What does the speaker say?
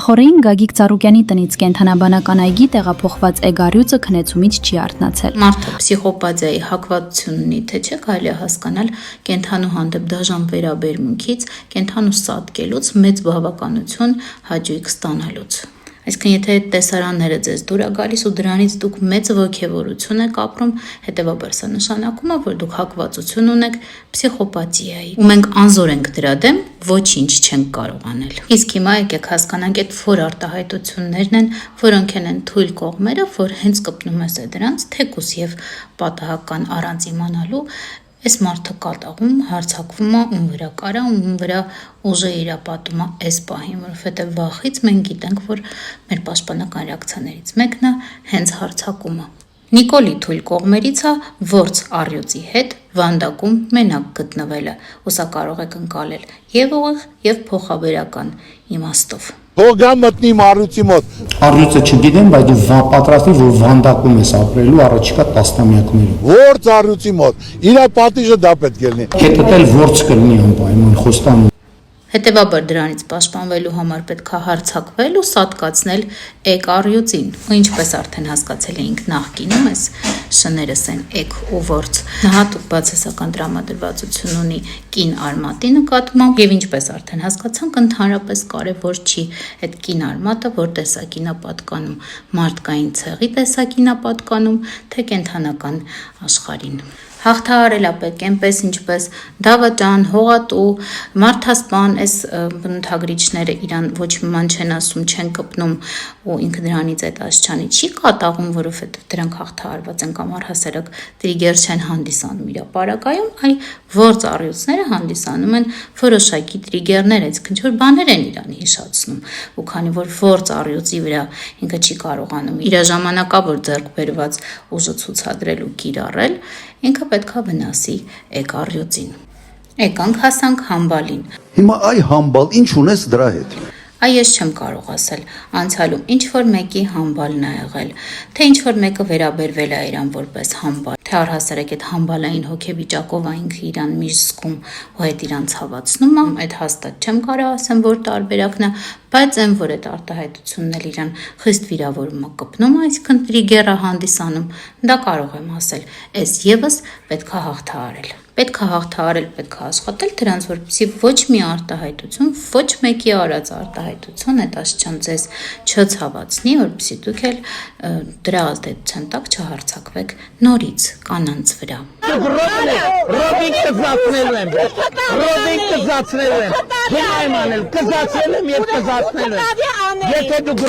Խորեին Գագիկ Ծառուկյանի տնից կենթանաբանական այգի տեղափոխված էգարյուծը քնեցումից չի արթնացել։ Մարդը պսիխոպաթիայի հակվածություն ունի, թե չէ, կարելի է հասկանալ կենթանու հանդեպ դաժան վերաբերմունքից, կենթանու սատկելուց, մեծ բավականություն հաճույք ստանալուց։ Այսինքն, եթե այդ տեսարանները ձեզ դուր է գալիս ու դրանից դուք մեծ ոգևորություն եք ապրում, հետևաբար սա նշանակում է, որ դուք հակվածություն ունեք պսիխոպաթիայի։ Ու մենք անզոր ենք դրա դեմ, ոչինչ չենք կարող անել։ Իսկ հիմա եկեք հասկանանք այդ որ արտահայտություններն են, որոնք են թույլ կողմերը, որ հենց կպնում ես դրանց, թեկուս եւ պատահական առանց իմանալու այս մարդը կատաղում, հարձակվում է, ում վրա կարա, ում վրա ուժը իրապատում է այս պահին, որովհետև վախից մենք գիտենք, որ մեր պաշտպանական ռեակցիաներից մեկն է հենց հարձակումը։ Նիկոլի թույլ կողմերից է որց առյուծի հետ վանդակում մենակ գտնվելը, ու սա կարող եք ընկալել եւ ուղիղ եւ փոխաբերական իմաստով։ Թող մտնի առյուծի մոտ։ Առյուծը չգիտեմ, բայց դու պատրաստ ես, որ վանդակում ես ապրելու առաջիկա տասնամյակներում։ Որց առյուծի մոտ։ Իր պատիժը դա պետք է լինի։ Հետդ էլ որց կլինի անպայման խոստանում։ Հետևաբար դրանից պաշտպանվելու համար պետք է հարձակվել ու սատկացնել էգ առյուծին։ Ու ինչպես արդեն հասկացել էինք նախկինում, այս շներս են էգ ու որց։ Հատուկ բացասական տրամադրվածություն ունի կին արմատի նկատմամբ եւ ինչպես արդեն հասկացանք, ընդհանրապես կարեւոր չի այդ կին արմատը, որ տեսակին է պատկանում, մարդկային ցեղի տեսակին է պատկանում, թե կենթանական աշխարհին։ Հաղթահարել է պետք այնպես ինչպես դավաճան, հողատու, մարդասպան, այս բնութագրիչները իրան ոչ մի ման չեն ասում, չեն կպնում ու ինքը դրանից այդ աշճանի չի կատաղում, որովհետև դրանք հաղթահարված են կամ առհասարակ տրիգեր չեն հանդիսանում իր պարագայում, այլ որց առյուծները հանդիսանում են որոշակի տրիգերներ, այսինքն ինչ որ բաներ են իրան հիշացնում, ու քանի որ որց առյուծի վրա ինքը չի կարողանում իր ժամանակավոր ձեռք բերված ուժը ցուցադրել ու կիրառել, ինքը պետքա վնասի էգ առյուծին։ Եկանք հասանք համբալին։ Հիմա այ համբալ, ինչ ունես դրա հետ։ Այ ես չեմ կարող ասել, անցյալում ինչ որ մեկի համբալն է եղել, թե ինչ որ մեկը վերաբերվել է իրան որպես համբալ, թե առհասարակ այդ համբալային հոգեվիճակով ինքը իրան միշտ զգում ու այդ իրան ցավացնում է, այդ հաստատ չեմ կարող ասեմ, որ տարբերակն է, բայց այն որ այդ արտահայտությունն էլ իրան խիստ վիրավորում է կպնում, այսինքն տրիգեր է հանդիսանում, դա կարող եմ ասել, այս եւս պետք է հաղթահարել։ Պետք է հաղթահարել, պետք է աշխատել դրանց, որպեսզի ոչ մի արտահայտություն, ոչ մեկի արած արտահայտություն այդ աշճան ձեզ չցավացնի, որպեսզի դուք էլ դրա ազդեցության տակ չհարձակվեք նորից կանանց վրա։ Ռոբիկ կզացնելու եմ։ Ռոբիկ կզացնելու եմ։ Հիմա եմ անել, կզացնելու եմ եւ կզացնելու եմ։ Եթե դուք